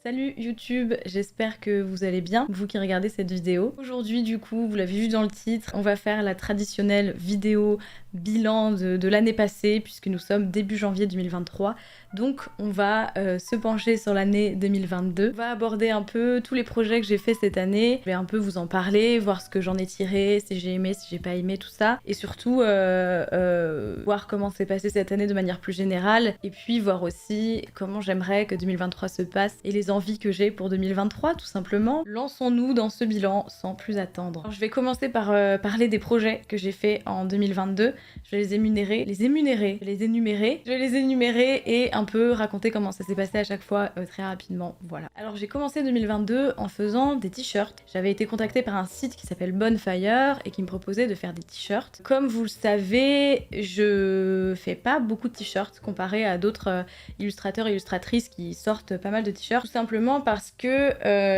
Salut YouTube, j'espère que vous allez bien, vous qui regardez cette vidéo. Aujourd'hui du coup, vous l'avez vu dans le titre, on va faire la traditionnelle vidéo bilan de l'année passée puisque nous sommes début janvier 2023. Donc on va se pencher sur l'année 2022. On va aborder un peu tous les projets que j'ai fait cette année. Je vais un peu vous en parler, voir ce que j'en ai tiré, si j'ai aimé, si j'ai pas aimé, tout ça. Et surtout voir comment s'est passé cette année de manière plus générale. Et puis voir aussi comment j'aimerais que 2023 se passe et les envies que j'ai pour 2023 tout simplement. Lançons-nous dans ce bilan sans plus attendre. Alors, je vais commencer par parler des projets que j'ai fait en 2022. Je vais les énumérer, et un peu raconter comment ça s'est passé à chaque fois très rapidement. Voilà. Alors j'ai commencé 2022 en faisant des t-shirts. J'avais été contactée par un site qui s'appelle Bonfire et qui me proposait de faire des t-shirts. Comme vous le savez, je fais pas beaucoup de t-shirts comparé à d'autres illustrateurs et illustratrices qui sortent pas mal de t-shirts. Tout simplement parce que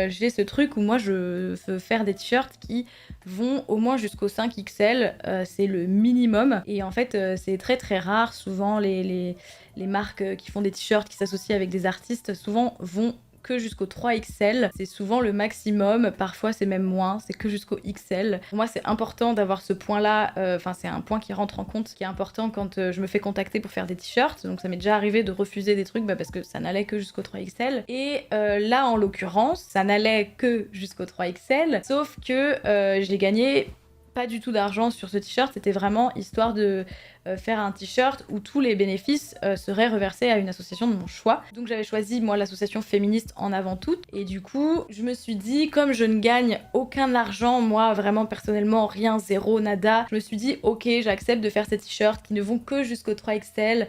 j'ai ce truc où moi je veux faire des t-shirts qui vont au moins jusqu'au 5XL, c'est le minimum. Et en fait c'est très très rare, souvent les marques qui font des t-shirts, qui s'associent avec des artistes, souvent vont que jusqu'au 3XL, c'est souvent le maximum, parfois c'est même moins, c'est que jusqu'au XL. Pour moi c'est important d'avoir ce point là, c'est un point qui rentre en compte, qui est important quand je me fais contacter pour faire des t-shirts, donc ça m'est déjà arrivé de refuser des trucs parce que ça n'allait que jusqu'au 3XL, et là en l'occurrence ça n'allait que jusqu'au 3XL, sauf que j'ai gagné pas du tout d'argent sur ce t-shirt, c'était vraiment histoire de faire un t-shirt où tous les bénéfices seraient reversés à une association de mon choix. Donc j'avais choisi moi l'association féministe en avant toute, et du coup je me suis dit, comme je ne gagne aucun argent, moi vraiment personnellement rien, zéro, nada, je me suis dit ok, j'accepte de faire ces t-shirts qui ne vont que jusqu'au 3XL,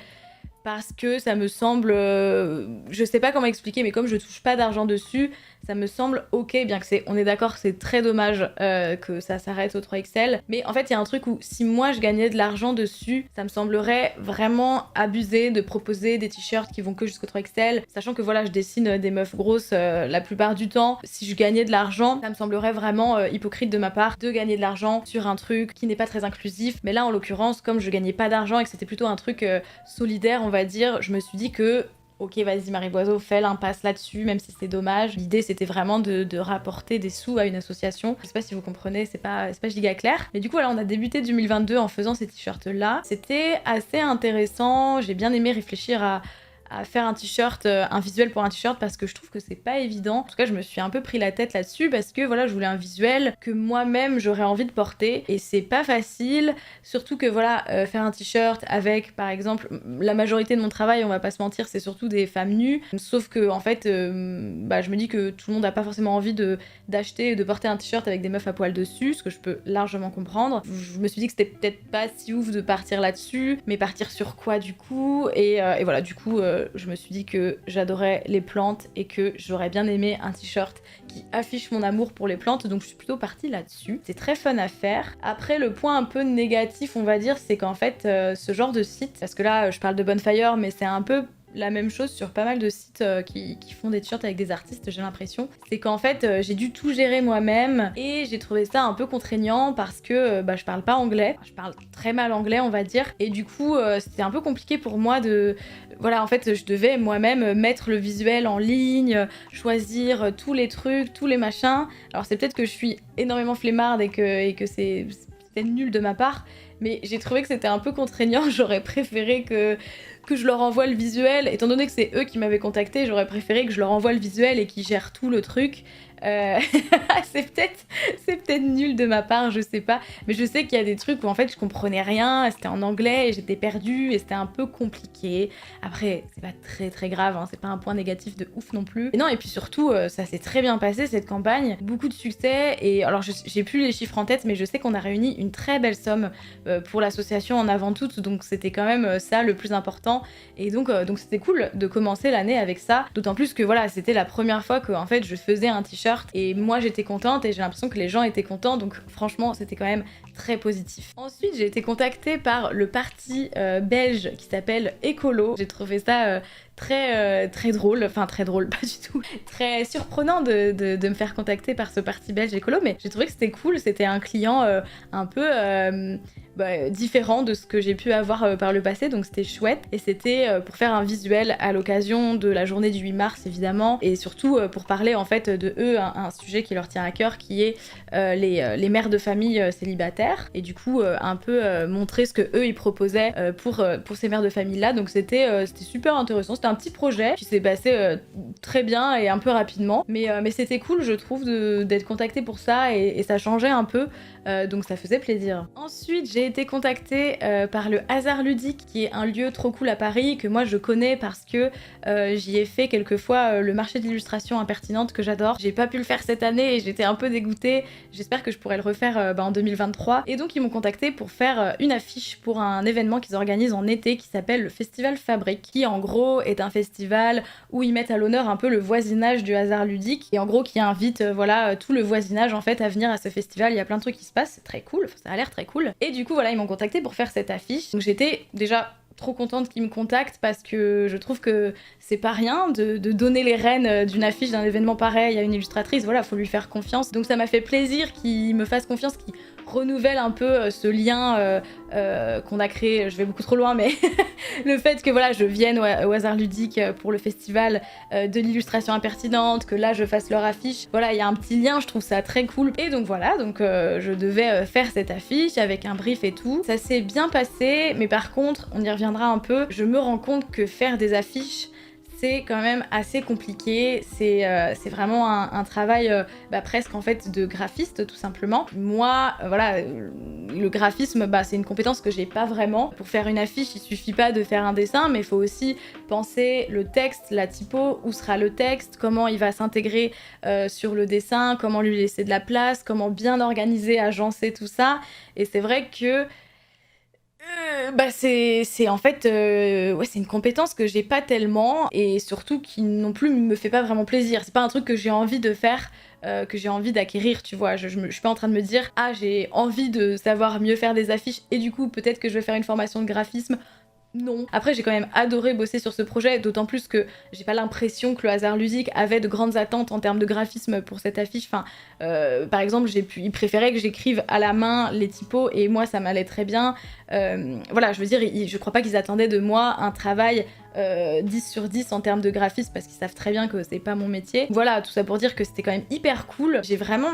parce que ça me semble, je sais pas comment expliquer, mais comme je touche pas d'argent dessus, ça me semble ok, bien que on est d'accord, c'est très dommage que ça s'arrête au 3XL, mais en fait il y a un truc où si moi je gagnais de l'argent dessus, ça me semblerait vraiment abusé de proposer des t-shirts qui vont que jusqu'au 3XL, sachant que voilà, je dessine des meufs grosses la plupart du temps. Si je gagnais de l'argent, ça me semblerait vraiment hypocrite de ma part de gagner de l'argent sur un truc qui n'est pas très inclusif, mais là en l'occurrence, comme je gagnais pas d'argent et que c'était plutôt un truc solidaire, on va dire, je me suis dit que ok, vas-y Marie Boiseau, fais l'impasse là-dessus, même si c'est dommage. L'idée c'était vraiment de rapporter des sous à une association. Je sais pas si vous comprenez, c'est pas giga clair. Mais du coup voilà, on a débuté 2022 en faisant ces t-shirts là. C'était assez intéressant, j'ai bien aimé réfléchir à faire un t-shirt, un visuel pour un t-shirt, parce que je trouve que c'est pas évident. En tout cas, je me suis un peu pris la tête là-dessus parce que voilà, je voulais un visuel que moi-même j'aurais envie de porter, et c'est pas facile, surtout que voilà, faire un t-shirt avec par exemple, la majorité de mon travail, on va pas se mentir, c'est surtout des femmes nues, sauf que en fait, je me dis que tout le monde a pas forcément envie d'acheter et de porter un t-shirt avec des meufs à poil dessus, ce que je peux largement comprendre. Je me suis dit que c'était peut-être pas si ouf de partir là-dessus, mais partir sur quoi du coup, et voilà, du coup je me suis dit que j'adorais les plantes et que j'aurais bien aimé un t-shirt qui affiche mon amour pour les plantes, donc je suis plutôt partie là-dessus. C'est très fun à faire. Après, le point un peu négatif, on va dire, c'est qu'en fait, ce genre de site, parce que là, je parle de Bonfire, mais c'est un peu la même chose sur pas mal de sites qui font des t-shirts avec des artistes, j'ai l'impression. C'est qu'en fait, j'ai dû tout gérer moi-même, et j'ai trouvé ça un peu contraignant parce que je parle pas anglais. Je parle très mal anglais, on va dire, et du coup, c'était un peu compliqué pour moi de... Voilà, en fait, je devais moi-même mettre le visuel en ligne, choisir tous les trucs, tous les machins. Alors c'est peut-être que je suis énormément flemmarde et que c'est nul de ma part, mais j'ai trouvé que c'était un peu contraignant. J'aurais préféré que je leur envoie le visuel, étant donné que c'est eux qui m'avaient contacté, j'aurais préféré que je leur envoie le visuel et qu'ils gèrent tout le truc. C'est peut-être nul de ma part, je sais pas, mais je sais qu'il y a des trucs où en fait je comprenais rien, c'était en anglais et j'étais perdue et c'était un peu compliqué. Après, c'est pas très très grave, hein, c'est pas un point négatif de ouf non plus. Et non, et puis surtout, ça s'est très bien passé cette campagne, beaucoup de succès, et alors j'ai plus les chiffres en tête, mais je sais qu'on a réuni une très belle somme pour l'association en avant toute, donc c'était quand même ça le plus important, et donc c'était cool de commencer l'année avec ça, d'autant plus que voilà, c'était la première fois que en fait je faisais un t-shirt, et moi j'étais contente et j'ai l'impression que les gens étaient contents, donc franchement c'était quand même très positif. Ensuite j'ai été contactée par le parti belge qui s'appelle Écolo. J'ai trouvé ça très drôle, enfin très drôle, pas du tout, très surprenant de me faire contacter par ce parti belge écolo, mais j'ai trouvé que c'était cool, c'était un client un peu différent de ce que j'ai pu avoir par le passé, donc c'était chouette, et c'était pour faire un visuel à l'occasion de la journée du 8 mars évidemment, et surtout pour parler en fait de eux, un sujet qui leur tient à cœur, qui est les mères de famille célibataires, et du coup un peu montrer ce que eux ils proposaient pour ces mères de famille là, donc c'était super intéressant, c'était un petit projet qui s'est passé très bien et un peu rapidement, mais c'était cool je trouve d'être contactée pour ça, et ça changeait un peu, donc ça faisait plaisir. Ensuite j'ai été contactée par le Hasard Ludique, qui est un lieu trop cool à Paris que moi je connais parce que j'y ai fait quelques fois le marché d'illustration impertinente que j'adore. J'ai pas pu le faire cette année et j'étais un peu dégoûtée, j'espère que je pourrai le refaire en 2023, et donc ils m'ont contacté pour faire une affiche pour un événement qu'ils organisent en été qui s'appelle le Festival Fabrique, qui en gros est un festival où ils mettent à l'honneur un peu le voisinage du Hasard Ludique, et en gros qui invite voilà tout le voisinage en fait à venir à ce festival. Il y a plein de trucs qui se passent, c'est très cool, ça a l'air très cool, et du coup voilà ils m'ont contacté pour faire cette affiche, donc j'étais déjà trop contente qu'ils me contactent parce que je trouve que c'est pas rien de donner les rênes d'une affiche d'un événement pareil à une illustratrice, voilà, faut lui faire confiance. Donc ça m'a fait plaisir qu'ils me fassent confiance, qu'ils renouvellent un peu ce lien qu'on a créé, je vais beaucoup trop loin, mais le fait que voilà, je vienne au Hasard Ludique pour le festival de l'illustration impertinente, que là je fasse leur affiche, voilà, il y a un petit lien, je trouve ça très cool. Et donc voilà, donc je devais faire cette affiche avec un brief et tout. Ça s'est bien passé, mais par contre, on y reviendra un peu, je me rends compte que faire des affiches, c'est quand même assez compliqué, c'est vraiment un travail presque en fait de graphiste tout simplement. Moi, voilà, le graphisme, c'est une compétence que j'ai pas vraiment. Pour faire une affiche, il suffit pas de faire un dessin, mais il faut aussi penser le texte, la typo, où sera le texte, comment il va s'intégrer sur le dessin, comment lui laisser de la place, comment bien organiser, agencer tout ça. Et c'est vrai que c'est en fait ouais, c'est une compétence que j'ai pas tellement, et surtout qui non plus me fait pas vraiment plaisir. C'est pas un truc que j'ai envie de faire, que j'ai envie d'acquérir, tu vois. Je suis pas en train de me dire ah j'ai envie de savoir mieux faire des affiches et du coup peut-être que je vais faire une formation de graphisme. Non. Après, j'ai quand même adoré bosser sur ce projet, d'autant plus que j'ai pas l'impression que le Hasard Ludique avait de grandes attentes en termes de graphisme pour cette affiche. Enfin, par exemple, ils préféraient que j'écrive à la main les typos, et moi, ça m'allait très bien. Voilà, je veux dire, je crois pas qu'ils attendaient de moi un travail 10 sur 10 en termes de graphisme, parce qu'ils savent très bien que c'est pas mon métier. Voilà, tout ça pour dire que c'était quand même hyper cool. J'ai vraiment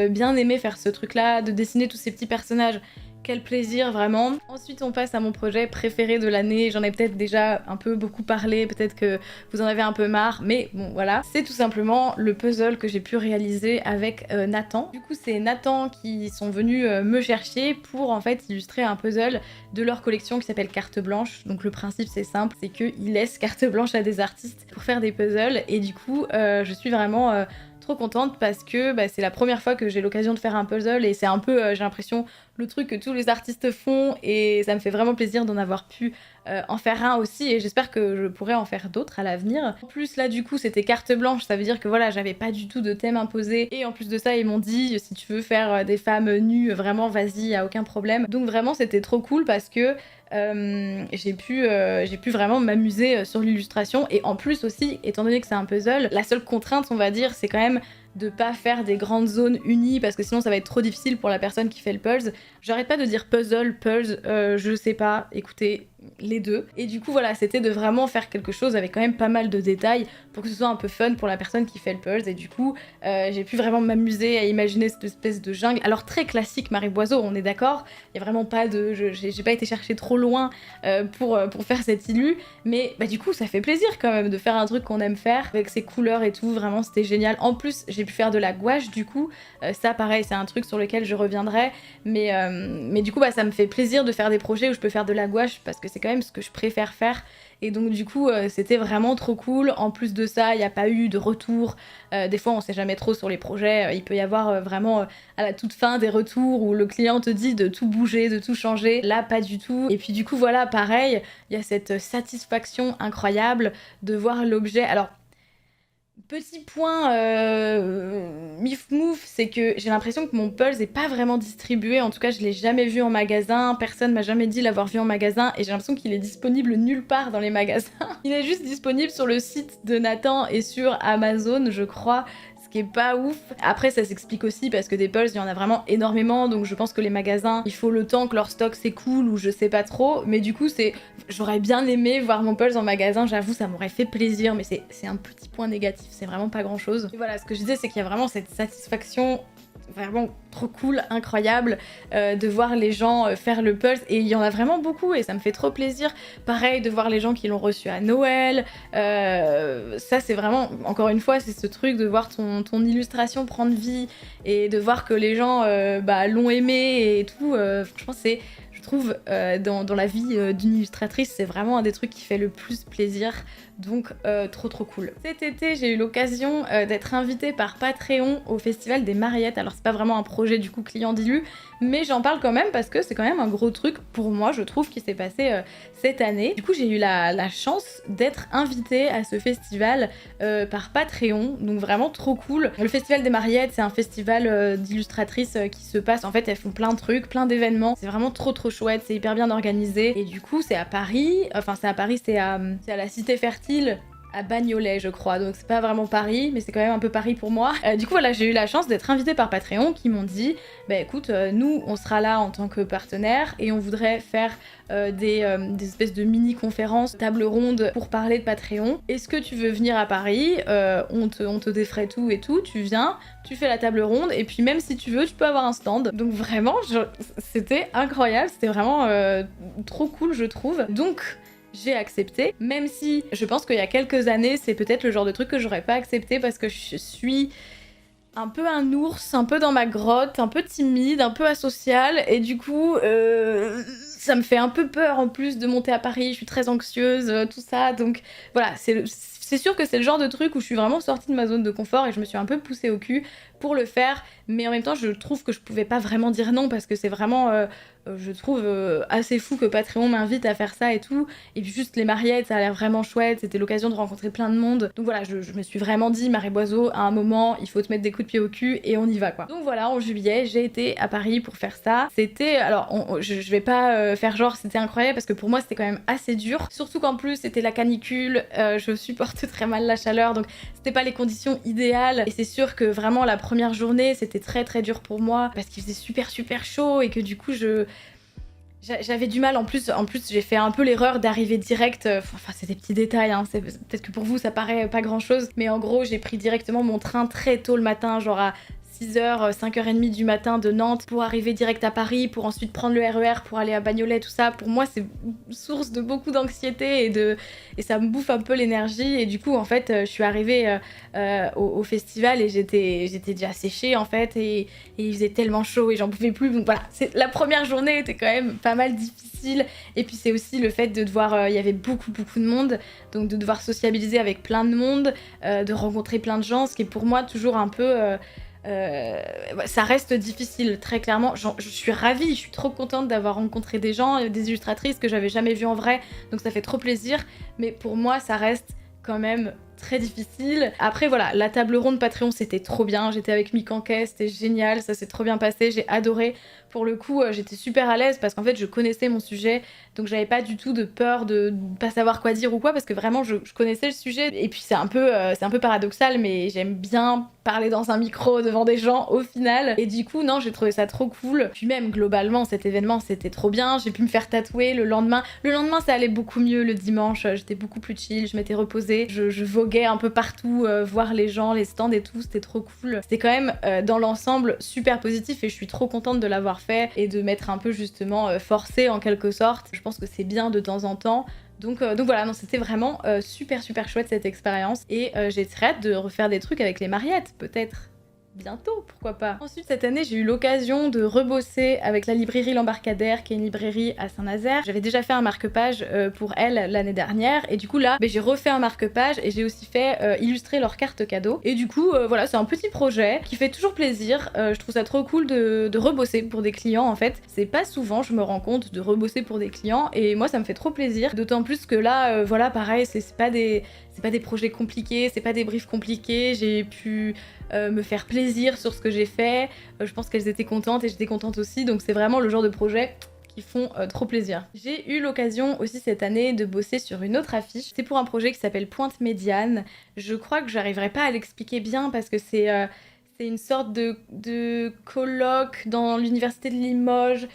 bien aimé faire ce truc-là, de dessiner tous ces petits personnages. Quel plaisir, vraiment. Ensuite, on passe à mon projet préféré de l'année. J'en ai peut-être déjà un peu beaucoup parlé, peut-être que vous en avez un peu marre, mais bon, voilà. C'est tout simplement le puzzle que j'ai pu réaliser avec Nathan. Du coup, c'est Nathan qui sont venus me chercher pour en fait illustrer un puzzle de leur collection qui s'appelle Carte Blanche. Donc le principe, c'est simple, c'est qu'ils laissent carte blanche à des artistes pour faire des puzzles, et du coup, je suis vraiment trop contente parce que c'est la première fois que j'ai l'occasion de faire un puzzle, et c'est un peu, j'ai l'impression, le truc que tous les artistes font, et ça me fait vraiment plaisir d'en avoir pu en faire un aussi, et j'espère que je pourrai en faire d'autres à l'avenir. En plus là du coup c'était carte blanche, ça veut dire que voilà, j'avais pas du tout de thème imposé, et en plus de ça ils m'ont dit si tu veux faire des femmes nues, vraiment vas-y, y a aucun problème. Donc vraiment c'était trop cool parce que j'ai pu vraiment m'amuser sur l'illustration, et en plus aussi, étant donné que c'est un puzzle, la seule contrainte on va dire c'est quand même de pas faire des grandes zones unies, parce que sinon ça va être trop difficile pour la personne qui fait le puzzle. J'arrête pas de dire puzzle, je sais pas, écoutez, les deux. Et du coup voilà, c'était de vraiment faire quelque chose avec quand même pas mal de détails pour que ce soit un peu fun pour la personne qui fait le puzzle, et du coup j'ai pu vraiment m'amuser à imaginer cette espèce de jungle. Alors très classique Marie Boiseau, on est d'accord, il y a vraiment pas de... j'ai pas été chercher trop loin pour faire cette illu, mais du coup ça fait plaisir quand même de faire un truc qu'on aime faire, avec ses couleurs et tout, vraiment c'était génial. En plus j'ai pu faire de la gouache du coup, ça pareil c'est un truc sur lequel je reviendrai, mais du coup ça me fait plaisir de faire des projets où je peux faire de la gouache, parce que c'est quand même ce que je préfère faire. Et donc du coup c'était vraiment trop cool. En plus de ça, il n'y a pas eu de retour. Des fois on sait jamais trop sur les projets, il peut y avoir vraiment à la toute fin des retours où le client te dit de tout bouger, de tout changer. Là pas du tout. Et puis du coup voilà, pareil, il y a cette satisfaction incroyable de voir l'objet. Alors Petit point mif mouf, c'est que j'ai l'impression que mon Pulse est pas vraiment distribué. En tout cas, je l'ai jamais vu en magasin. Personne m'a jamais dit l'avoir vu en magasin. Et j'ai l'impression qu'il est disponible nulle part dans les magasins. Il est juste disponible sur le site de Nathan et sur Amazon, je crois. Ce qui est pas ouf. Après, ça s'explique aussi parce que des Pulse, il y en a vraiment énormément. Donc je pense que les magasins, il faut le temps que leur stock s'écoule ou je sais pas trop. Mais du coup, j'aurais bien aimé voir mon Pulse en magasin. J'avoue, ça m'aurait fait plaisir. Mais c'est un petit point négatif. C'est vraiment pas grand chose. Et voilà, ce que je disais, c'est qu'il y a vraiment cette satisfaction vraiment trop cool, incroyable de voir les gens faire le Pulse, et il y en a vraiment beaucoup et ça me fait trop plaisir. Pareil, de voir les gens qui l'ont reçu à Noël, ça c'est vraiment, encore une fois, c'est ce truc de voir ton illustration prendre vie et de voir que les gens l'ont aimé et tout. Franchement, je trouve, dans la vie d'une illustratrice, c'est vraiment un des trucs qui fait le plus plaisir. Donc trop cool. Cet été, j'ai eu l'occasion d'être invitée par Patreon au Festival des Mariettes. Alors c'est pas vraiment un projet du coup client d'Illu, mais j'en parle quand même parce que c'est quand même un gros truc pour moi, je trouve, qui s'est passé cette année. Du coup, j'ai eu la chance d'être invitée à ce festival par Patreon, donc vraiment trop cool. Le Festival des Mariettes, c'est un festival d'illustratrices qui se passe, en fait, elles font plein de trucs, plein d'événements. C'est vraiment trop chouette, c'est hyper bien organisé. Et du coup, c'est à Paris, c'est à la Cité Fertile, à Bagnolet, je crois, donc c'est pas vraiment Paris, mais c'est quand même un peu Paris pour moi. Du coup, voilà, j'ai eu la chance d'être invitée par Patreon qui m'ont dit bah écoute, nous on sera là en tant que partenaire et on voudrait faire des espèces de mini-conférences, table ronde pour parler de Patreon. Est-ce que tu veux venir à Paris? On te défraie tout et tout, tu viens, tu fais la table ronde et puis même si tu veux, tu peux avoir un stand. Donc vraiment, c'était incroyable, c'était vraiment trop cool, je trouve. Donc j'ai accepté, même si je pense qu'il y a quelques années, c'est peut-être le genre de truc que j'aurais pas accepté parce que je suis un peu un ours, un peu dans ma grotte, un peu timide, un peu asociale, et du coup, ça me fait un peu peur en plus de monter à Paris, je suis très anxieuse, tout ça, donc voilà, c'est sûr que c'est le genre de truc où je suis vraiment sortie de ma zone de confort et je me suis un peu poussée au cul pour le faire, mais en même temps, je trouve que je pouvais pas vraiment dire non parce que c'est vraiment, je trouve, assez fou que Patreon m'invite à faire ça et tout. Et puis juste les Mariettes, ça a l'air vraiment chouette, c'était l'occasion de rencontrer plein de monde. Donc voilà, je me suis vraiment dit, Marie Boiseau, à un moment, il faut te mettre des coups de pied au cul et on y va quoi. Donc voilà, en juillet, j'ai été à Paris pour faire ça. C'était, alors, je vais pas faire genre c'était incroyable parce que pour moi c'était quand même assez dur. Surtout qu'en plus c'était la canicule, je supporte très mal la chaleur, donc c'était pas les conditions idéales. Et c'est sûr que vraiment la première journée, c'était très dur pour moi parce qu'il faisait super chaud et que du coup j'avais du mal, en plus j'ai fait un peu l'erreur d'arriver direct, enfin c'est des petits détails, hein, peut-être que pour vous ça paraît pas grand chose, mais en gros j'ai pris directement mon train très tôt le matin, genre à 6h, 5h30 du matin de Nantes pour arriver direct à Paris, pour ensuite prendre le RER pour aller à Bagnolet, tout ça. Pour moi, c'est source de beaucoup d'anxiété et ça me bouffe un peu l'énergie. Et du coup, en fait, je suis arrivée au festival et j'étais déjà séchée, en fait, et il faisait tellement chaud et j'en pouvais plus. Donc voilà, la première journée était quand même pas mal difficile. Et puis c'est aussi le fait de devoir... il y avait beaucoup de monde, donc de devoir sociabiliser avec plein de monde, de rencontrer plein de gens, ce qui est pour moi toujours un peu... ça reste difficile, très clairement. Je suis ravie, je suis trop contente d'avoir rencontré des gens, des illustratrices que j'avais jamais vues en vrai, donc ça fait trop plaisir, mais pour moi ça reste quand même très difficile. Après voilà, la table ronde Patreon c'était trop bien, j'étais avec Mikanké, c'était génial, ça s'est trop bien passé, j'ai adoré. Pour le coup, j'étais super à l'aise parce qu'en fait je connaissais mon sujet, donc j'avais pas du tout de peur de pas savoir quoi dire ou quoi, parce que vraiment je connaissais le sujet. Et puis c'est un peu paradoxal, mais j'aime bien parler dans un micro devant des gens au final. Et du coup, non, j'ai trouvé ça trop cool. Puis même globalement, cet événement c'était trop bien. J'ai pu me faire tatouer le lendemain. Le lendemain, ça allait beaucoup mieux. Le dimanche, j'étais beaucoup plus chill, je m'étais reposée. Je voguais un peu partout, voir les gens, les stands et tout, c'était trop cool. C'était quand même dans l'ensemble super positif et je suis trop contente de l'avoir fait et de m'être un peu justement forcée en quelque sorte. Je pense que c'est bien de temps en temps. Donc voilà, non, c'était vraiment super chouette cette expérience et j'ai très hâte de refaire des trucs avec les Mariettes, peut-être. bientôt, pourquoi pas. Ensuite, cette année, j'ai eu l'occasion de rebosser avec la librairie L'Embarcadère, qui est une librairie à Saint-Nazaire. J'avais déjà fait un marque-page pour elle l'année dernière, et du coup là, j'ai refait un marque-page et j'ai aussi fait illustrer leurs cartes cadeaux. Et du coup, voilà, c'est un petit projet qui fait toujours plaisir. Je trouve ça trop cool de rebosser pour des clients en fait. C'est pas souvent, je me rends compte, de rebosser pour des clients, et moi ça me fait trop plaisir. D'autant plus que là, voilà, pareil, c'est pas des projets compliqués, c'est pas des briefs compliqués. J'ai pu me faire plaisir sur ce que j'ai fait. Je pense qu'elles étaient contentes et j'étais contente aussi, donc c'est vraiment le genre de projet qui font trop plaisir. J'ai eu l'occasion aussi cette année de bosser sur une autre affiche. C'est pour un projet qui s'appelle Pointe Médiane. Je crois que j'arriverai pas à l'expliquer bien parce que c'est une sorte de colloque dans l'université de Limoges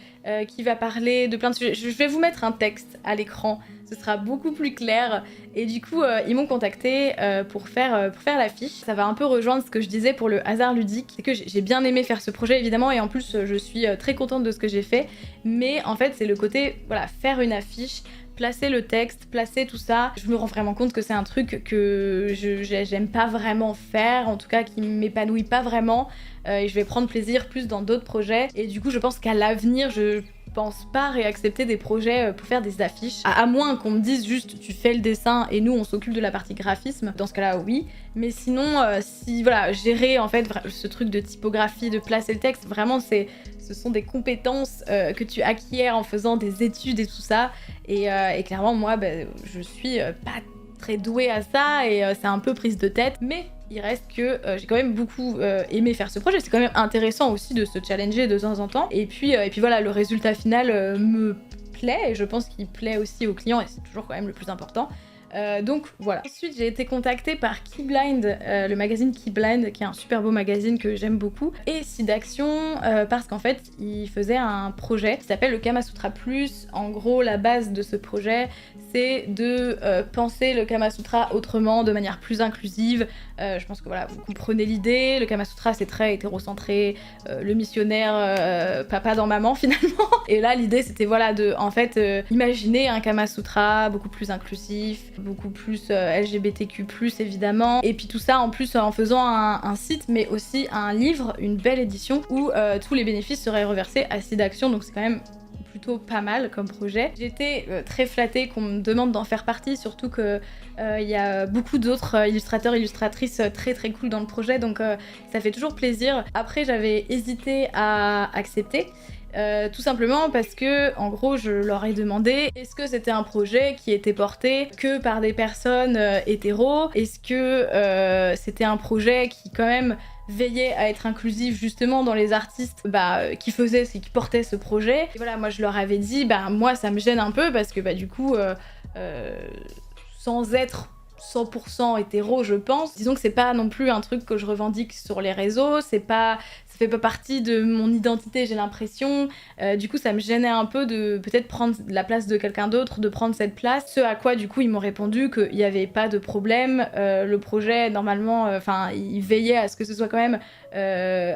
qui va parler de plein de sujets. Je vais vous mettre un texte à l'écran, ce sera beaucoup plus clair. Et du coup, ils m'ont contacté pour faire l'affiche. Ça va un peu rejoindre ce que je disais pour le hasard ludique. C'est que j'ai bien aimé faire ce projet évidemment, et en plus je suis très contente de ce que j'ai fait. Mais en fait, c'est le côté, voilà, faire une affiche, placer le texte, placer tout ça. Je me rends vraiment compte que c'est un truc que j'aime pas vraiment faire, en tout cas qui m'épanouit pas vraiment, et je vais prendre plaisir plus dans d'autres projets. Et du coup, je pense qu'à l'avenir, je pense pas réaccepter des projets pour faire des affiches, à moins qu'on me dise juste tu fais le dessin et nous on s'occupe de la partie graphisme. Dans ce cas-là, oui. Mais sinon, si voilà, gérer en fait ce truc de typographie, de placer le texte, vraiment ce sont des compétences que tu acquiers en faisant des études et tout ça. Et clairement, moi, je suis pas très douée à ça, et c'est un peu prise de tête. Mais il reste que j'ai quand même beaucoup aimé faire ce projet. C'est quand même intéressant aussi de se challenger de temps en temps. Et puis voilà, le résultat final me plaît, et je pense qu'il plaît aussi aux clients, et c'est toujours quand même le plus important. Donc voilà. Ensuite, j'ai été contactée par Keyblind, le magazine Keyblind, qui est un super beau magazine que j'aime beaucoup, et Sidaction, parce qu'en fait, ils faisaient un projet qui s'appelle le Kamasutra Plus. En gros, la base de ce projet, c'est de penser le Kamasutra autrement, de manière plus inclusive. Je pense que voilà, vous comprenez l'idée. Le Kamasutra, c'est très hétérocentré, le missionnaire, papa dans maman finalement. Et là, l'idée, c'était voilà, de en fait imaginer un Kamasutra beaucoup plus inclusif, beaucoup plus LGBTQ+, évidemment. Et puis tout ça en plus en faisant un site, mais aussi un livre, une belle édition, où tous les bénéfices seraient reversés à Sidaction. Donc c'est quand même plutôt pas mal comme projet. J'étais très flattée qu'on me demande d'en faire partie, surtout que y a beaucoup d'autres illustrateurs, illustratrices très très cool dans le projet, donc ça fait toujours plaisir. Après, j'avais hésité à accepter. Tout simplement parce que, en gros, je leur ai demandé est-ce que c'était un projet qui était porté que par des personnes hétéros, est-ce que c'était un projet qui quand même veillait à être inclusif justement dans les artistes qui faisaient, qui portaient ce projet. Et voilà, moi je leur avais dit, moi ça me gêne un peu parce que du coup, sans être 100% hétéro, je pense. Disons que c'est pas non plus un truc que je revendique sur les réseaux, ça fait pas partie de mon identité, j'ai l'impression. Du coup, ça me gênait un peu de peut-être prendre la place de quelqu'un d'autre, de prendre cette place. Ce à quoi, du coup, ils m'ont répondu qu'il n'y avait pas de problème. Le projet, normalement, il veillait à ce que ce soit quand même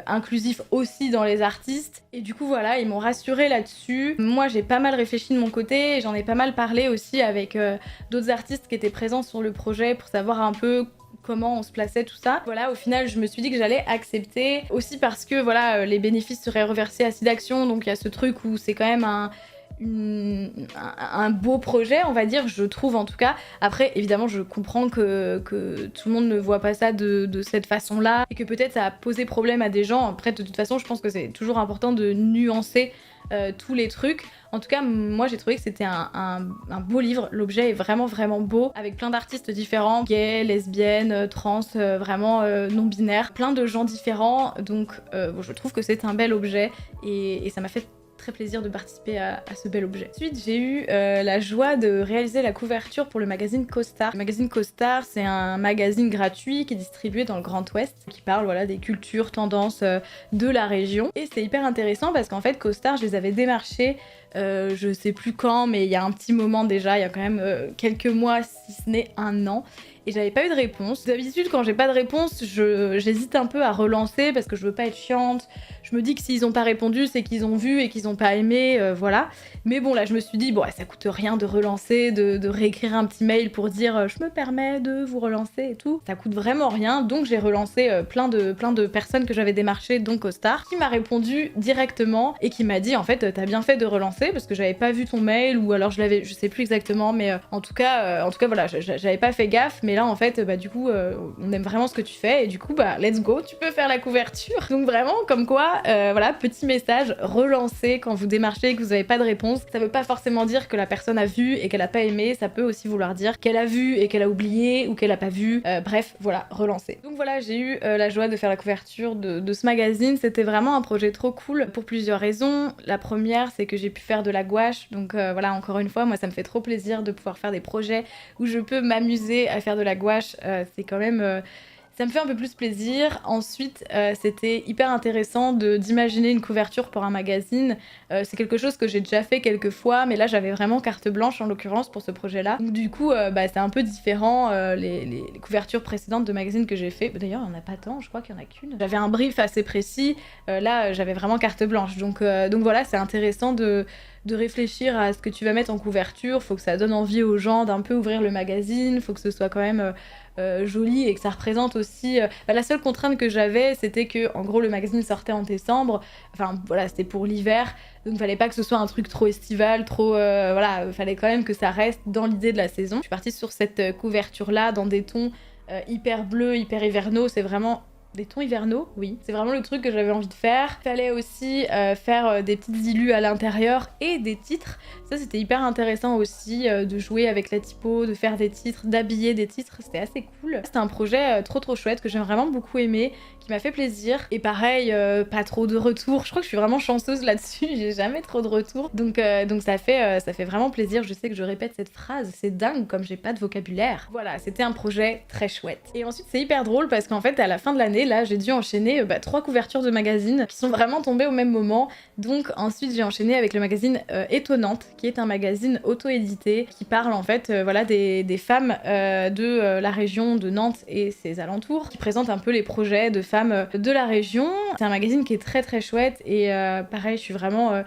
inclusif aussi dans les artistes. Et du coup, voilà, ils m'ont rassurée là-dessus. Moi, j'ai pas mal réfléchi de mon côté, et j'en ai pas mal parlé aussi avec d'autres artistes qui étaient présents sur le projet pour savoir un peu comment on se plaçait, tout ça. Voilà, au final, je me suis dit que j'allais accepter. Aussi parce que, voilà, les bénéfices seraient reversés à Sidaction, donc il y a ce truc où c'est quand même un beau projet, on va dire, je trouve en tout cas. Après, évidemment, je comprends que tout le monde ne voit pas ça de cette façon-là, et que peut-être ça a posé problème à des gens. Après, de toute façon, je pense que c'est toujours important de nuancer tous les trucs. En tout cas, moi j'ai trouvé que c'était un beau livre. L'objet est vraiment vraiment beau, avec plein d'artistes différents, gays, lesbiennes, trans, vraiment non-binaires, plein de gens différents. Donc je trouve que c'est un bel objet, et ça m'a fait très plaisir de participer à ce bel objet. Ensuite, j'ai eu la joie de réaliser la couverture pour le magazine CoStar. Le magazine CoStar, c'est un magazine gratuit qui est distribué dans le Grand Ouest, qui parle voilà, des cultures, tendances de la région. Et c'est hyper intéressant parce qu'en fait, CoStar, je les avais démarchés, je sais plus quand, mais il y a un petit moment déjà, il y a quand même quelques mois, si ce n'est un an. Et j'avais pas eu de réponse. D'habitude, quand j'ai pas de réponse, j'hésite un peu à relancer parce que je veux pas être chiante, Je me dis que s'ils ont pas répondu, c'est qu'ils ont vu et qu'ils ont pas aimé, voilà. Mais bon, là, je me suis dit, bon, ça coûte rien de relancer, de réécrire un petit mail pour dire je me permets de vous relancer et tout. Ça coûte vraiment rien, donc j'ai relancé plein de personnes que j'avais démarchées, dont CoStar, qui m'a répondu directement et qui m'a dit en fait t'as bien fait de relancer parce que j'avais pas vu ton mail ou alors je sais plus exactement, mais en tout cas voilà, j'avais pas fait gaffe, mais là en fait du coup on aime vraiment ce que tu fais et du coup let's go, tu peux faire la couverture. Donc vraiment comme quoi voilà, petit message, relancez quand vous démarchez et que vous avez pas de réponse. Ça veut pas forcément dire que la personne a vu et qu'elle a pas aimé, ça peut aussi vouloir dire qu'elle a vu et qu'elle a oublié ou qu'elle a pas vu, bref voilà, relancer. Donc voilà, j'ai eu la joie de faire la couverture de ce magazine. C'était vraiment un projet trop cool pour plusieurs raisons. La première, c'est que j'ai pu faire de la gouache, donc voilà, encore une fois, moi ça me fait trop plaisir de pouvoir faire des projets où je peux m'amuser à faire de la gouache. C'est quand même ça me fait un peu plus plaisir. Ensuite, c'était hyper intéressant d'imaginer une couverture pour un magazine. C'est quelque chose que j'ai déjà fait quelques fois, mais là j'avais vraiment carte blanche en l'occurrence pour ce projet-là. Donc du coup, c'est un peu différent les couvertures précédentes de magazines que j'ai fait. D'ailleurs, il n'y en a pas tant, je crois qu'il n'y en a qu'une. J'avais un brief assez précis. Là, j'avais vraiment carte blanche. Donc voilà, c'est intéressant de réfléchir à ce que tu vas mettre en couverture. Faut que ça donne envie aux gens d'un peu ouvrir le magazine. Faut que ce soit quand même joli et que ça représente aussi... la seule contrainte que j'avais, c'était que en gros le magazine sortait en décembre, enfin voilà, c'était pour l'hiver, donc fallait pas que ce soit un truc trop estival, trop... voilà, fallait quand même que ça reste dans l'idée de la saison. Je suis partie sur cette couverture là dans des tons hyper bleus, hyper hivernaux, c'est vraiment... Des tons hivernaux, oui. C'est vraiment le truc que j'avais envie de faire. Fallait aussi faire des petites illus à l'intérieur et des titres. Ça, c'était hyper intéressant aussi de jouer avec la typo, de faire des titres, d'habiller des titres. C'était assez cool. C'était un projet trop chouette que j'ai vraiment beaucoup aimé, qui m'a fait plaisir. Et pareil, pas trop de retours. Je crois que je suis vraiment chanceuse là-dessus. J'ai jamais trop de retours. Donc ça fait vraiment plaisir. Je sais que je répète cette phrase. C'est dingue comme j'ai pas de vocabulaire. Voilà, c'était un projet très chouette. Et ensuite, c'est hyper drôle parce qu'en fait, à la fin de l'année, là, j'ai dû enchaîner 3 couvertures de magazines qui sont vraiment tombées au même moment. Donc ensuite, j'ai enchaîné avec le magazine Étonnante, qui est un magazine auto-édité qui parle en fait voilà, des femmes de la région de Nantes et ses alentours, qui présente un peu les projets de femmes de la région. C'est un magazine qui est très chouette et pareil, je suis vraiment...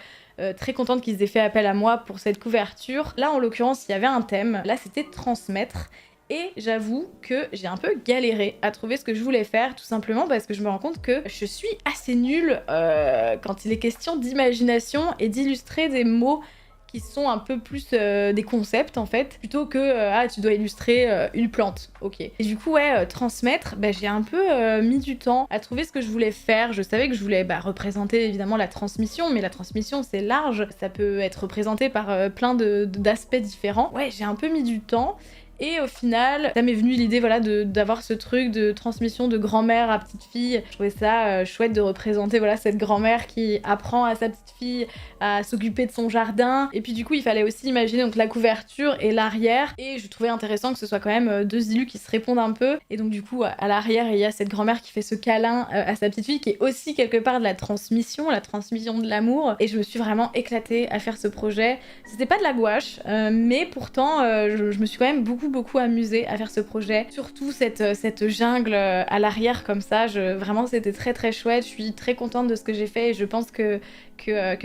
très contente qu'ils aient fait appel à moi pour cette couverture. Là, en l'occurrence, il y avait un thème. Là, c'était transmettre. Et j'avoue que j'ai un peu galéré à trouver ce que je voulais faire, tout simplement parce que je me rends compte que je suis assez nulle quand il est question d'imagination et d'illustrer des mots qui sont un peu plus des concepts en fait, plutôt que tu dois illustrer une plante, ok. Et du coup transmettre, j'ai un peu mis du temps à trouver ce que je voulais faire. Je savais que je voulais représenter évidemment la transmission, mais la transmission c'est large, ça peut être représenté par plein d'aspects différents. Ouais, j'ai un peu mis du temps. Et au final, ça m'est venu l'idée voilà, d'avoir ce truc de transmission de grand-mère à petite fille. Je trouvais ça chouette de représenter voilà, cette grand-mère qui apprend à sa petite fille à s'occuper de son jardin. Et puis du coup, il fallait aussi imaginer donc, la couverture et l'arrière. Et je trouvais intéressant que ce soit quand même deux illus qui se répondent un peu. Et donc du coup, à l'arrière, il y a cette grand-mère qui fait ce câlin à sa petite fille, qui est aussi quelque part de la transmission de l'amour. Et je me suis vraiment éclatée à faire ce projet. C'était pas de la gouache, mais pourtant, je me suis quand même beaucoup amusée à faire ce projet. Surtout cette jungle à l'arrière comme ça, vraiment c'était très chouette. Je suis très contente de ce que j'ai fait et je pense que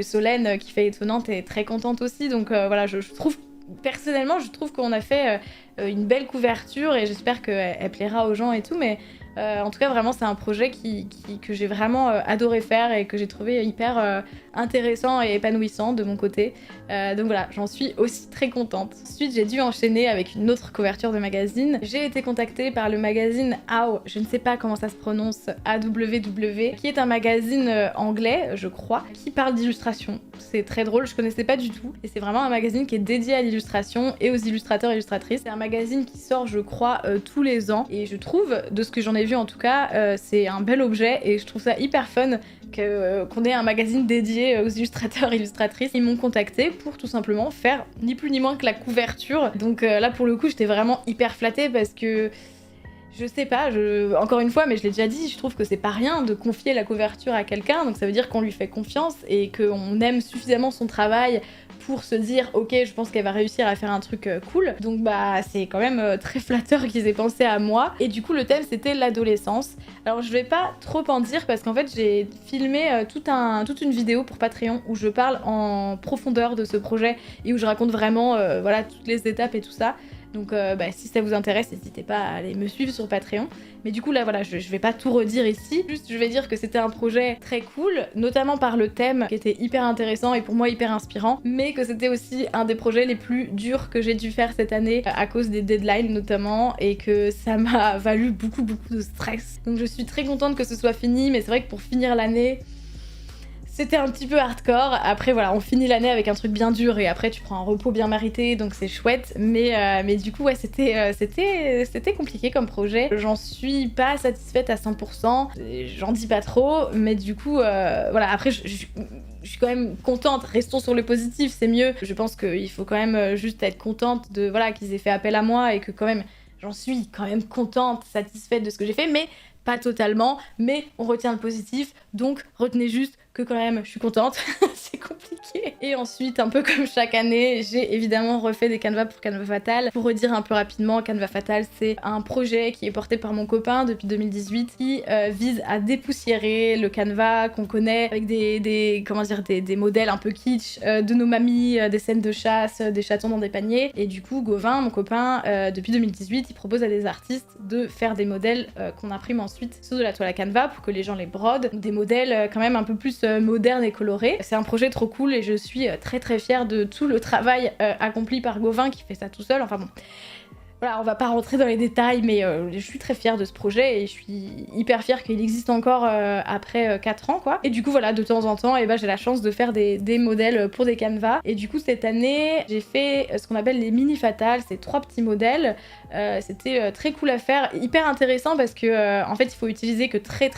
Solène qui fait Étonnante est très contente aussi. Donc voilà, je trouve personnellement, je trouve qu'on a fait une belle couverture et j'espère qu'elle plaira aux gens et tout, mais en tout cas vraiment c'est un projet que j'ai vraiment adoré faire et que j'ai trouvé hyper intéressant et épanouissant de mon côté. Donc voilà, j'en suis aussi très contente. Ensuite j'ai dû enchaîner avec une autre couverture de magazine. J'ai été contactée par le magazine AW, je ne sais pas comment ça se prononce, AWW, qui est un magazine anglais je crois, qui parle d'illustration. C'est très drôle, je connaissais pas du tout. Et c'est vraiment un magazine qui est dédié à l'illustration et aux illustrateurs et illustratrices. C'est un magazine qui sort je crois tous les ans et je trouve, de ce que j'en ai vu en tout cas, c'est un bel objet et je trouve ça hyper fun qu'on ait un magazine dédié aux illustrateurs et illustratrices. Ils m'ont contacté pour tout simplement faire ni plus ni moins que la couverture. Donc là pour le coup j'étais vraiment hyper flattée parce que je sais pas, encore une fois, mais je l'ai déjà dit, je trouve que c'est pas rien de confier la couverture à quelqu'un, donc ça veut dire qu'on lui fait confiance et qu'on aime suffisamment son travail pour se dire ok, je pense qu'elle va réussir à faire un truc cool. Donc bah c'est quand même très flatteur qu'ils aient pensé à moi. Et du coup le thème c'était l'adolescence. Alors je vais pas trop en dire parce qu'en fait j'ai filmé toute une vidéo pour Patreon où je parle en profondeur de ce projet et où je raconte vraiment voilà toutes les étapes et tout ça. Donc si ça vous intéresse, n'hésitez pas à aller me suivre sur Patreon. Mais du coup là voilà, je vais pas tout redire ici, juste je vais dire que c'était un projet très cool, notamment par le thème qui était hyper intéressant et pour moi hyper inspirant, mais que c'était aussi un des projets les plus durs que j'ai dû faire cette année à cause des deadlines notamment, et que ça m'a valu beaucoup de stress. Donc je suis très contente que ce soit fini, mais c'est vrai que pour finir l'année, c'était un petit peu hardcore. Après voilà, on finit l'année avec un truc bien dur et après tu prends un repos bien mérité, donc c'est chouette. Mais du coup ouais, c'était compliqué comme projet. J'en suis pas satisfaite à 100%, j'en dis pas trop, mais du coup voilà, après je suis quand même contente, restons sur le positif, c'est mieux. Je pense qu'il faut quand même juste être contente de voilà qu'ils aient fait appel à moi et que quand même j'en suis quand même contente, satisfaite de ce que j'ai fait, mais pas totalement, mais on retient le positif, donc retenez juste que quand même je suis contente, c'est compliqué. Et ensuite, un peu comme chaque année, j'ai évidemment refait des canevas pour Canva Fatal. Pour redire un peu rapidement, Canva Fatal, c'est un projet qui est porté par mon copain depuis 2018 qui vise à dépoussiérer le canevas qu'on connaît avec des modèles un peu kitsch, de nos mamies, des scènes de chasse, des chatons dans des paniers. Et du coup, Gauvin, mon copain, depuis 2018, il propose à des artistes de faire des modèles qu'on imprime ensuite sur de la toile à Canva pour que les gens les brodent. Des modèles quand même un peu plus modernes et colorés. C'est un projet trop cool et je suis très fière de tout le travail accompli par Gauvin qui fait ça tout seul. Enfin bon, voilà, on va pas rentrer dans les détails, mais je suis très fière de ce projet et je suis hyper fière qu'il existe encore après 4 ans, quoi. Et du coup, voilà, de temps en temps, j'ai la chance de faire des modèles pour des canevas. Et du coup, cette année, j'ai fait ce qu'on appelle les mini fatales, c'est 3 petits modèles. C'était très cool à faire, hyper intéressant parce que en fait, il faut utiliser que très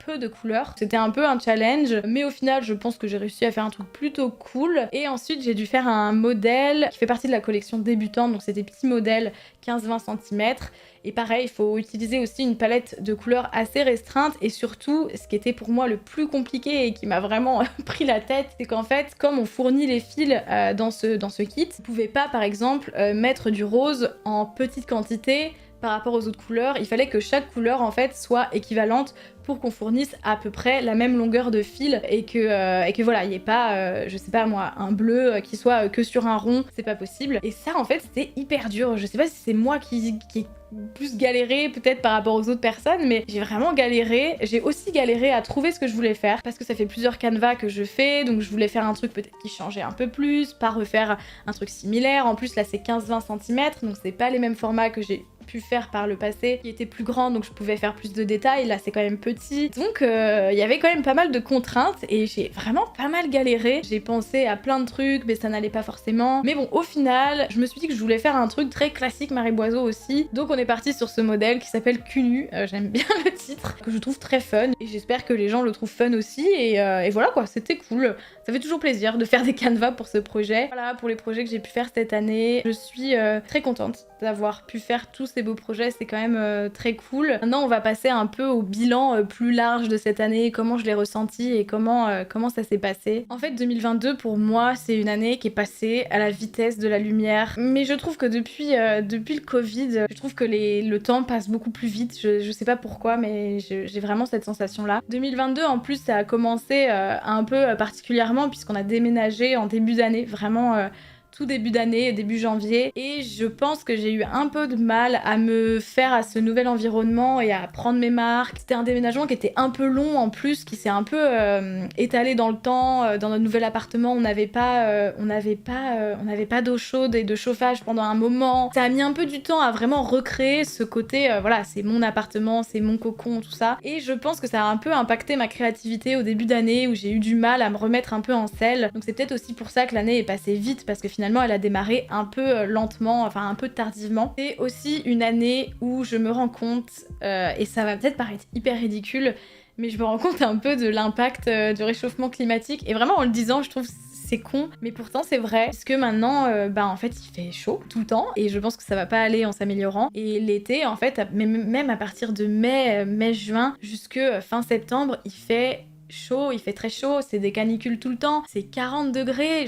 peu de couleurs. C'était un peu un challenge, mais au final, je pense que j'ai réussi à faire un truc plutôt cool. Et ensuite, j'ai dû faire un modèle qui fait partie de la collection débutante, donc c'est des petits modèles 15-20 cm. Et pareil, il faut utiliser aussi une palette de couleurs assez restreinte. Et surtout, ce qui était pour moi le plus compliqué et qui m'a vraiment pris la tête, c'est qu'en fait, comme on fournit les fils dans ce kit, vous pouvez pas, par exemple, mettre du rose en petite quantité par rapport aux autres couleurs. Il fallait que chaque couleur, en fait, soit équivalente pour qu'on fournisse à peu près la même longueur de fil et que voilà, il n'y ait pas, je sais pas moi, un bleu qui soit que sur un rond, c'est pas possible. Et ça, en fait, c'était hyper dur. Je sais pas si c'est moi qui ai plus galéré peut-être par rapport aux autres personnes, mais j'ai vraiment galéré. J'ai aussi galéré à trouver ce que je voulais faire parce que ça fait plusieurs canevas que je fais, donc je voulais faire un truc peut-être qui changeait un peu plus, pas refaire un truc similaire. En plus là c'est 15-20 cm, donc c'est pas les mêmes formats que j'ai pu faire par le passé, qui était plus grand, donc je pouvais faire plus de détails. Là c'est quand même petit, donc il y avait quand même pas mal de contraintes et j'ai vraiment pas mal galéré. J'ai pensé à plein de trucs mais ça n'allait pas forcément, mais bon, au final je me suis dit que je voulais faire un truc très classique Marie Boiseau aussi, donc on est parti sur ce modèle qui s'appelle Cunu. J'aime bien le titre, que je trouve très fun et j'espère que les gens le trouvent fun aussi. Et voilà quoi, c'était cool. Ça fait toujours plaisir de faire des canevas pour ce projet. Voilà pour les projets que j'ai pu faire cette année. Je suis très contente d'avoir pu faire tous ces beaux projets, c'est quand même très cool. Maintenant on va passer un peu au bilan plus large de cette année, comment je l'ai ressenti et comment ça s'est passé. En fait 2022 pour moi c'est une année qui est passée à la vitesse de la lumière, mais je trouve que depuis le Covid, je trouve que le temps passe beaucoup plus vite. Je sais pas pourquoi, mais j'ai vraiment cette sensation là. 2022 en plus ça a commencé un peu particulièrement puisqu'on a déménagé en début d'année, vraiment tout début d'année, début janvier, et je pense que j'ai eu un peu de mal à me faire à ce nouvel environnement et à prendre mes marques. C'était un déménagement qui était un peu long en plus, qui s'est un peu étalé dans le temps. Dans notre nouvel appartement, on n'avait pas d'eau chaude et de chauffage pendant un moment. Ça a mis un peu du temps à vraiment recréer ce côté, voilà, c'est mon appartement, c'est mon cocon, tout ça. Et je pense que ça a un peu impacté ma créativité au début d'année où j'ai eu du mal à me remettre un peu en selle. Donc c'est peut-être aussi pour ça que l'année est passée vite, parce que finalement elle a démarré un peu lentement, enfin un peu tardivement. C'est aussi une année où je me rends compte, et ça va peut-être paraître hyper ridicule, mais je me rends compte un peu de l'impact du réchauffement climatique. Et vraiment en le disant, je trouve c'est con, mais pourtant c'est vrai, puisque maintenant, en fait, il fait chaud tout le temps, et je pense que ça va pas aller en s'améliorant. Et l'été, en fait, même à partir de mai-juin, jusque fin septembre, il fait chaud, il fait très chaud, c'est des canicules tout le temps, c'est 40 degrés,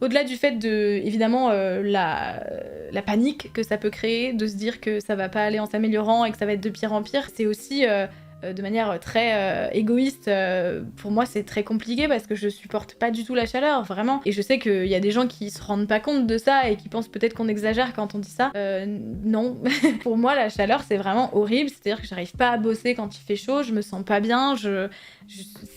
Au-delà du fait de, évidemment, la panique que ça peut créer, de se dire que ça va pas aller en s'améliorant et que ça va être de pire en pire, c'est aussi de manière très égoïste. Pour moi, c'est très compliqué parce que je supporte pas du tout la chaleur, vraiment. Et je sais qu'il y a des gens qui se rendent pas compte de ça et qui pensent peut-être qu'on exagère quand on dit ça. Non. Pour moi, la chaleur, c'est vraiment horrible. C'est-à-dire que j'arrive pas à bosser quand il fait chaud, je me sens pas bien,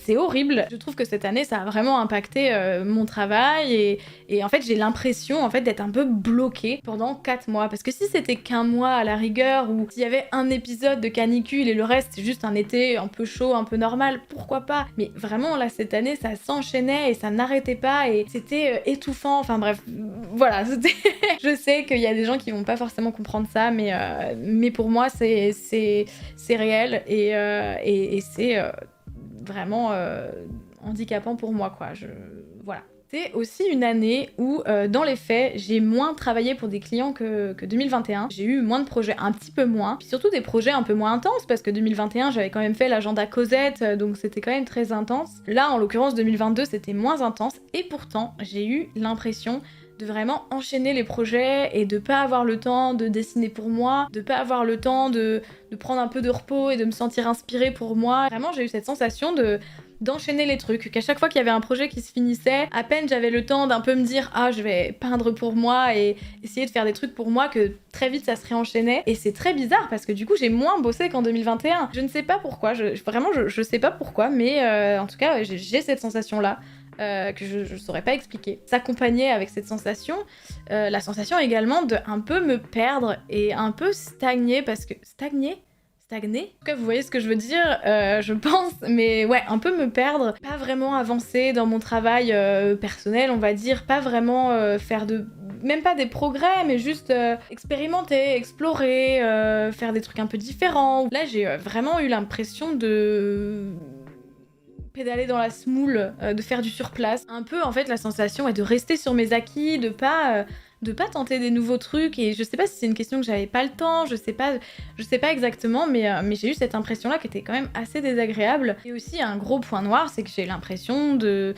c'est horrible. Je trouve que cette année, ça a vraiment impacté mon travail et en fait, j'ai l'impression d'être un peu bloquée pendant 4 mois. Parce que si c'était qu'un mois à la rigueur, ou s'il y avait un épisode de canicule et le reste, c'est juste un été un peu chaud, un peu normal, pourquoi pas? Mais vraiment, là, cette année, ça s'enchaînait et ça n'arrêtait pas et c'était étouffant. Enfin bref, voilà. Je sais qu'il y a des gens qui vont pas forcément comprendre ça, mais pour moi, c'est réel et c'est vraiment handicapant pour moi, quoi. Voilà. C'est aussi une année où, dans les faits, j'ai moins travaillé pour des clients que 2021. J'ai eu moins de projets, un petit peu moins. Puis surtout des projets un peu moins intenses, parce que 2021, j'avais quand même fait l'agenda Cosette, donc c'était quand même très intense. Là, en l'occurrence, 2022, c'était moins intense. Et pourtant, j'ai eu l'impression de vraiment enchaîner les projets et de pas avoir le temps de dessiner pour moi, de pas avoir le temps de prendre un peu de repos et de me sentir inspirée pour moi. Vraiment, j'ai eu cette sensation d'enchaîner les trucs, qu'à chaque fois qu'il y avait un projet qui se finissait, à peine j'avais le temps d'un peu me dire ah je vais peindre pour moi et essayer de faire des trucs pour moi, que très vite ça se réenchaînait. Et c'est très bizarre parce que du coup j'ai moins bossé qu'en 2021. Je ne sais pas pourquoi, je sais pas pourquoi, mais en tout cas j'ai cette sensation là. Que je saurais pas expliquer. S'accompagner avec cette sensation, la sensation également de un peu me perdre et un peu stagner, parce que... Stagner ? En tout cas, vous voyez ce que je veux dire, je pense, mais ouais, un peu me perdre, pas vraiment avancer dans mon travail personnel, on va dire, pas vraiment faire même pas des progrès, mais juste expérimenter, explorer, faire des trucs un peu différents. Là, j'ai vraiment eu l'impression de pédaler dans la semoule, de faire du surplace. Un peu, en fait, la sensation est de rester sur mes acquis, de pas tenter des nouveaux trucs. Et je sais pas si c'est une question que j'avais pas le temps, je sais pas exactement, mais j'ai eu cette impression-là qui était quand même assez désagréable. Et aussi, un gros point noir, c'est que j'ai l'impression de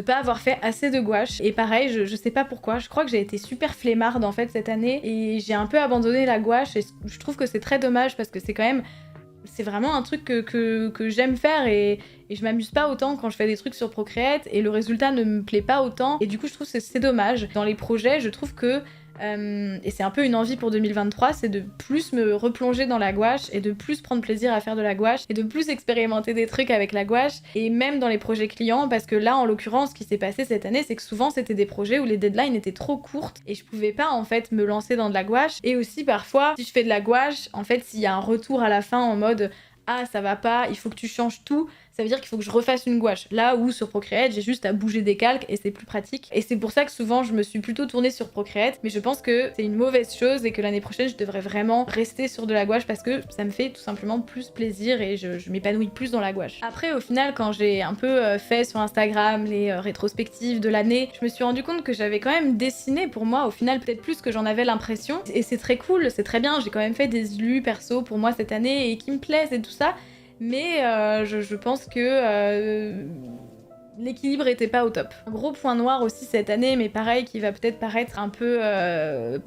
pas avoir fait assez de gouache. Et pareil, je sais pas pourquoi, je crois que j'ai été super flemmarde, en fait, cette année, et j'ai un peu abandonné la gouache, et je trouve que c'est très dommage, parce que c'est vraiment un truc que j'aime faire et je m'amuse pas autant quand je fais des trucs sur Procreate et le résultat ne me plaît pas autant et du coup je trouve que c'est dommage. Dans les projets, je trouve que et c'est un peu une envie pour 2023, c'est de plus me replonger dans la gouache et de plus prendre plaisir à faire de la gouache et de plus expérimenter des trucs avec la gouache, et même dans les projets clients, parce que là en l'occurrence ce qui s'est passé cette année, c'est que souvent c'était des projets où les deadlines étaient trop courtes et je pouvais pas en fait me lancer dans de la gouache. Et aussi parfois si je fais de la gouache, en fait s'il y a un retour à la fin en mode ah ça va pas, il faut que tu changes tout, ça veut dire qu'il faut que je refasse une gouache. Là où sur Procreate, j'ai juste à bouger des calques et c'est plus pratique. Et c'est pour ça que souvent je me suis plutôt tournée sur Procreate, mais je pense que c'est une mauvaise chose et que l'année prochaine je devrais vraiment rester sur de la gouache parce que ça me fait tout simplement plus plaisir et je m'épanouis plus dans la gouache. Après au final, quand j'ai un peu fait sur Instagram les rétrospectives de l'année, je me suis rendu compte que j'avais quand même dessiné pour moi au final peut-être plus que j'en avais l'impression. Et c'est très cool, c'est très bien, j'ai quand même fait des illus perso pour moi cette année et qui me plaisent et tout ça. Mais je pense que l'équilibre était pas au top. Un gros point noir aussi cette année, mais pareil, qui va peut-être paraître un peu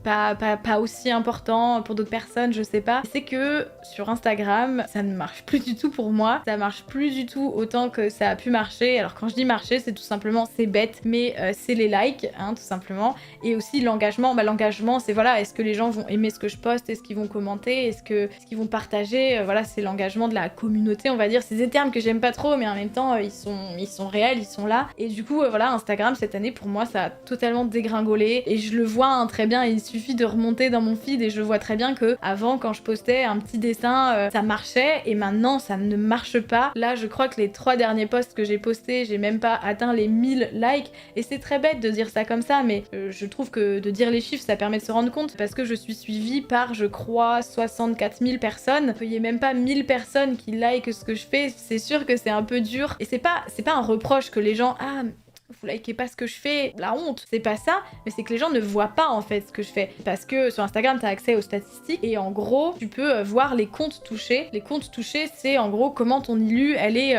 pas aussi important pour d'autres personnes, je sais pas, c'est que sur Instagram, ça ne marche plus du tout pour moi. Ça marche plus du tout autant que ça a pu marcher. Alors quand je dis marcher, c'est tout simplement, c'est bête, mais c'est les likes, hein, tout simplement. Et aussi l'engagement. Bah, l'engagement, c'est voilà, est-ce que les gens vont aimer ce que je poste, est-ce qu'ils vont commenter, est-ce qu'ils vont partager, voilà, c'est l'engagement de la communauté, on va dire. C'est des termes que j'aime pas trop, mais en même temps, ils sont réels, ils sont là. Et du coup, voilà, Instagram cette année, pour moi, ça a totalement dégringolé. Et je le vois hein, très bien, il suffit de remonter dans mon feed et je vois très bien que avant, quand je postais un petit dessin, ça marchait. Et maintenant, ça ne marche pas. Là, je crois que les 3 derniers posts que j'ai postés, j'ai même pas atteint les 1000 likes. Et c'est très bête de dire ça comme ça, mais je trouve que de dire les chiffres, ça permet de se rendre compte. Parce que je suis suivie par, je crois, 64 000 personnes. Il y a même pas 1000 personnes qui likent ce que je fais. C'est sûr que c'est un peu dur. Et c'est pas un reproche que les gens ah vous likez pas ce que je fais, la honte, c'est pas ça, mais c'est que les gens ne voient pas en fait ce que je fais. Parce que sur Instagram, t'as accès aux statistiques et en gros, tu peux voir les comptes touchés. Les comptes touchés, c'est en gros comment ton illu, elle est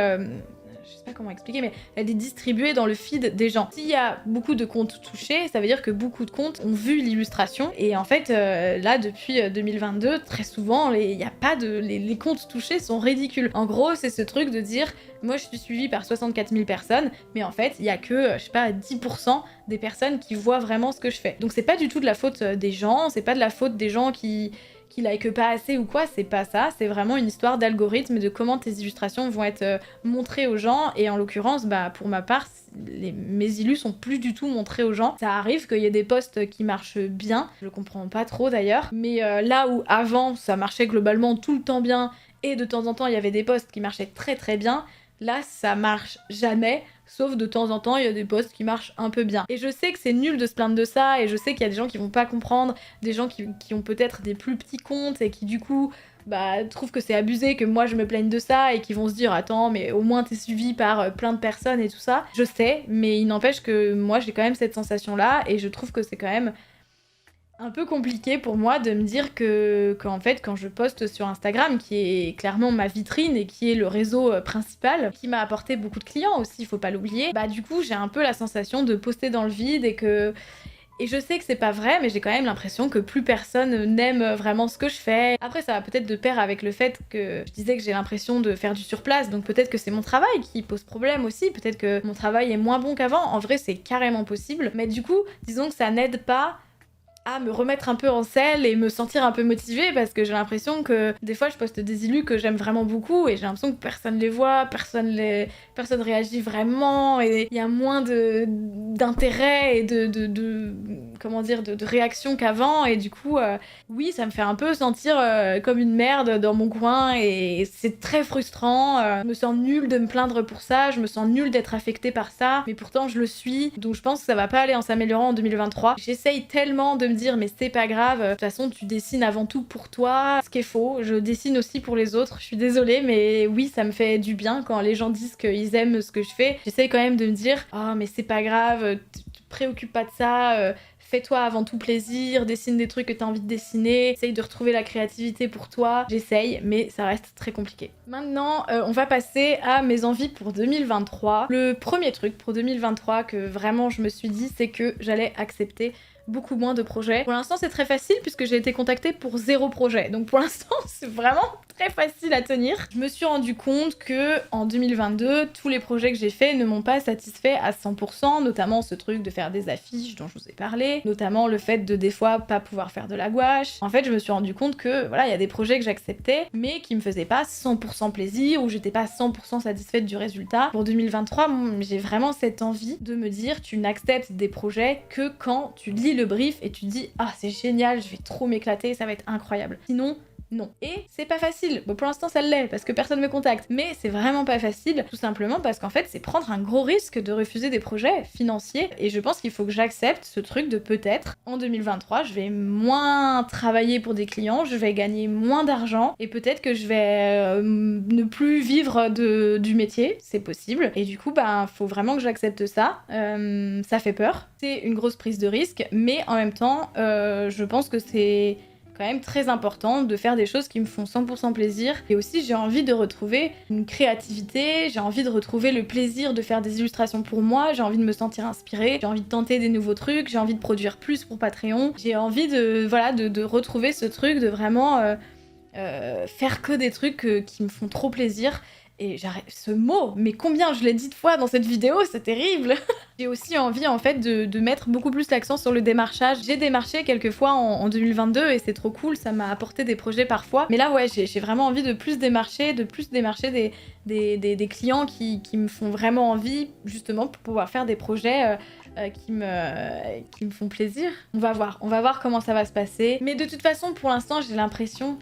je sais pas comment expliquer, mais elle est distribuée dans le feed des gens. S'il y a beaucoup de comptes touchés, ça veut dire que beaucoup de comptes ont vu l'illustration. Et en fait, là, depuis 2022, très souvent, les comptes touchés sont ridicules. En gros, c'est ce truc de dire, moi je suis suivie par 64 000 personnes, mais en fait, il y a que, je sais pas, 10% des personnes qui voient vraiment ce que je fais. Donc c'est pas du tout de la faute des gens, c'est pas de la faute des gens qui like pas assez ou quoi, c'est pas ça, c'est vraiment une histoire d'algorithme et de comment tes illustrations vont être montrées aux gens, et en l'occurrence, pour ma part, mes illus sont plus du tout montrés aux gens. Ça arrive qu'il y ait des posts qui marchent bien, je comprends pas trop d'ailleurs, mais là où avant ça marchait globalement tout le temps bien, et de temps en temps il y avait des posts qui marchaient très très bien, là ça marche jamais, sauf de temps en temps il y a des posts qui marchent un peu bien. Et je sais que c'est nul de se plaindre de ça, et je sais qu'il y a des gens qui vont pas comprendre, des gens qui ont peut-être des plus petits comptes et qui du coup trouvent que c'est abusé que moi je me plaigne de ça, et qui vont se dire attends mais au moins t'es suivi par plein de personnes et tout ça. Je sais, mais il n'empêche que moi j'ai quand même cette sensation là, et je trouve que c'est quand même un peu compliqué pour moi de me dire qu'en fait, quand je poste sur Instagram, qui est clairement ma vitrine et qui est le réseau principal, qui m'a apporté beaucoup de clients aussi, il faut pas l'oublier, du coup j'ai un peu la sensation de poster dans le vide, et je sais que c'est pas vrai, mais j'ai quand même l'impression que plus personne n'aime vraiment ce que je fais. Après, ça va peut-être de pair avec le fait que je disais que j'ai l'impression de faire du surplace, donc peut-être que c'est mon travail qui pose problème aussi, peut-être que mon travail est moins bon qu'avant, en vrai c'est carrément possible, mais du coup, disons que ça n'aide pas à me remettre un peu en selle et me sentir un peu motivée, parce que j'ai l'impression que des fois je poste des illus que j'aime vraiment beaucoup et j'ai l'impression que personne les voit, personne réagit vraiment, et il y a moins d'intérêt et de réaction qu'avant, et du coup oui, ça me fait un peu sentir comme une merde dans mon coin, et c'est très frustrant. Je me sens nulle de me plaindre pour ça, je me sens nulle d'être affectée par ça, mais pourtant je le suis, donc je pense que ça va pas aller en s'améliorant en 2023. J'essaye tellement de me dire mais c'est pas grave, de toute façon tu dessines avant tout pour toi, ce qui est faux, je dessine aussi pour les autres, je suis désolée, mais oui, ça me fait du bien quand les gens disent qu'ils aiment ce que je fais. J'essaye quand même de me dire oh mais c'est pas grave, te préoccupe pas de ça, fais-toi avant tout plaisir, dessine des trucs que t'as envie de dessiner, essaye de retrouver la créativité pour toi. J'essaye, mais ça reste très compliqué. Maintenant, on va passer à mes envies pour 2023. Le premier truc pour 2023 que vraiment je me suis dit, c'est que j'allais accepter beaucoup moins de projets. Pour l'instant, c'est très facile puisque j'ai été contactée pour 0 projet. Donc pour l'instant, c'est vraiment très facile à tenir. Je me suis rendu compte que en 2022, tous les projets que j'ai faits ne m'ont pas satisfait à 100%, notamment ce truc de faire des affiches dont je vous ai parlé, notamment le fait de des fois pas pouvoir faire de la gouache. En fait, je me suis rendu compte que voilà, il y a des projets que j'acceptais mais qui me faisaient pas 100% plaisir, ou j'étais pas 100% satisfaite du résultat. Pour 2023, j'ai vraiment cette envie de me dire tu n'acceptes des projets que quand tu lis le brief et tu te dis ah c'est génial, je vais trop m'éclater, ça va être incroyable. Sinon, non. Et c'est pas facile. Bon, pour l'instant, ça l'est, parce que personne me contacte. Mais c'est vraiment pas facile, tout simplement parce qu'en fait, c'est prendre un gros risque de refuser des projets financiers. Et je pense qu'il faut que j'accepte ce truc de peut-être, en 2023, je vais moins travailler pour des clients, je vais gagner moins d'argent, et peut-être que je vais ne plus vivre du métier, c'est possible. Et du coup, faut vraiment que j'accepte ça. Ça fait peur. C'est une grosse prise de risque, mais en même temps, je pense que c'est quand même très important de faire des choses qui me font 100% plaisir. Et aussi, j'ai envie de retrouver une créativité, j'ai envie de retrouver le plaisir de faire des illustrations pour moi, j'ai envie de me sentir inspirée, j'ai envie de tenter des nouveaux trucs, j'ai envie de produire plus pour Patreon, j'ai envie de retrouver ce truc de vraiment faire que des trucs qui me font trop plaisir. Et j'arrête ce mot, mais combien je l'ai dit de fois dans cette vidéo, c'est terrible. J'ai aussi envie en fait de mettre beaucoup plus l'accent sur le démarchage. J'ai démarché quelques fois en 2022 et c'est trop cool, ça m'a apporté des projets parfois. Mais là ouais, j'ai vraiment envie de plus démarcher des clients qui me font vraiment envie, justement pour pouvoir faire des projets qui me font plaisir. On va voir comment ça va se passer. Mais de toute façon, pour l'instant, j'ai l'impression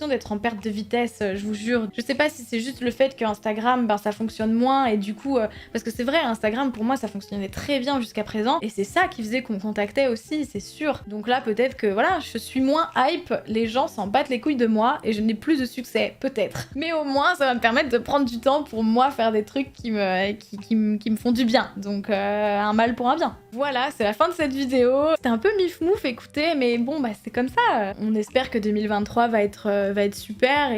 d'être en perte de vitesse, je vous jure. Je sais pas si c'est juste le fait que Instagram, ça fonctionne moins, et du coup... parce que c'est vrai, Instagram, pour moi, ça fonctionnait très bien jusqu'à présent, et c'est ça qui faisait qu'on me contactait aussi, c'est sûr. Donc là, peut-être que, voilà, je suis moins hype, les gens s'en battent les couilles de moi, et je n'ai plus de succès, peut-être. Mais au moins, ça va me permettre de prendre du temps pour moi faire des trucs qui me font du bien. Donc, un mal pour un bien. Voilà, c'est la fin de cette vidéo. C'était un peu mif-mouf, écoutez, mais bon, c'est comme ça. On espère que 2023 va être super,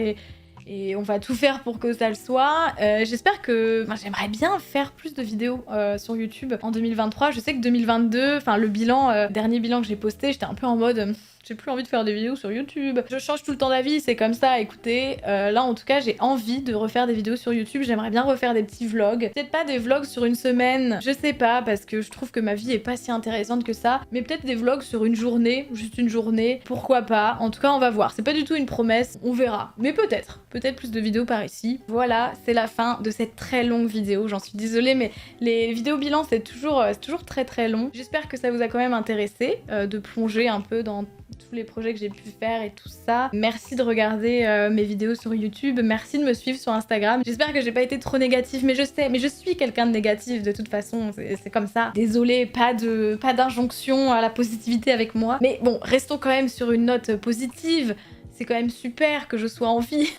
et on va tout faire pour que ça le soit. J'espère que... j'aimerais bien faire plus de vidéos sur YouTube en 2023. Je sais que 2022, enfin le bilan, dernier bilan que j'ai posté, j'étais un peu en mode... j'ai plus envie de faire des vidéos sur YouTube. Je change tout le temps d'avis, c'est comme ça, écoutez. Là, en tout cas, j'ai envie de refaire des vidéos sur YouTube. J'aimerais bien refaire des petits vlogs. Peut-être pas des vlogs sur une semaine, je sais pas, parce que je trouve que ma vie est pas si intéressante que ça. Mais peut-être des vlogs sur une journée, juste une journée. Pourquoi pas? En tout cas, on va voir. C'est pas du tout une promesse, on verra. Mais peut-être. Peut-être plus de vidéos par ici. Voilà, c'est la fin de cette très longue vidéo. J'en suis désolée, mais les vidéos bilan, c'est toujours très très long. J'espère que ça vous a quand même intéressé de plonger un peu dans tous les projets que j'ai pu faire et tout ça. Merci de regarder mes vidéos sur YouTube, merci de me suivre sur Instagram. J'espère que j'ai pas été trop négative, mais je sais, mais je suis quelqu'un de négatif de toute façon, c'est comme ça. Désolée, pas d'injonction à la positivité avec moi. Mais bon, restons quand même sur une note positive. C'est quand même super que je sois en vie.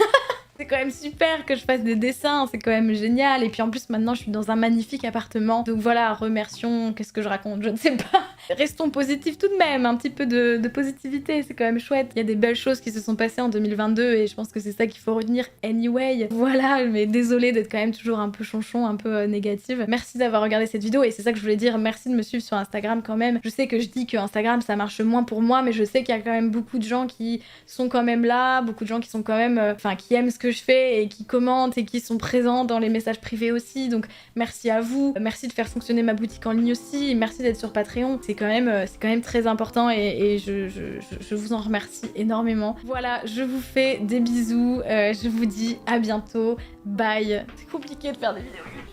C'est quand même super que je fasse des dessins, c'est quand même génial. Et puis en plus maintenant je suis dans un magnifique appartement. Donc voilà, remercions, qu'est-ce que je raconte, je ne sais pas. Restons positifs tout de même, un petit peu de positivité, c'est quand même chouette. Il y a des belles choses qui se sont passées en 2022 et je pense que c'est ça qu'il faut retenir anyway. Voilà, mais désolée d'être quand même toujours un peu chonchon, un peu négative. Merci d'avoir regardé cette vidéo et c'est ça que je voulais dire, merci de me suivre sur Instagram quand même. Je sais que je dis que Instagram ça marche moins pour moi, mais je sais qu'il y a quand même beaucoup de gens qui sont quand même là, beaucoup de gens qui sont quand même, qui aiment ce que je fais et qui commentent et qui sont présents dans les messages privés aussi, donc merci à vous, merci de faire fonctionner ma boutique en ligne aussi, merci d'être sur Patreon, c'est quand même très important et je vous en remercie énormément. Voilà, je vous fais des bisous, je vous dis à bientôt, bye. C'est compliqué de faire des vidéos.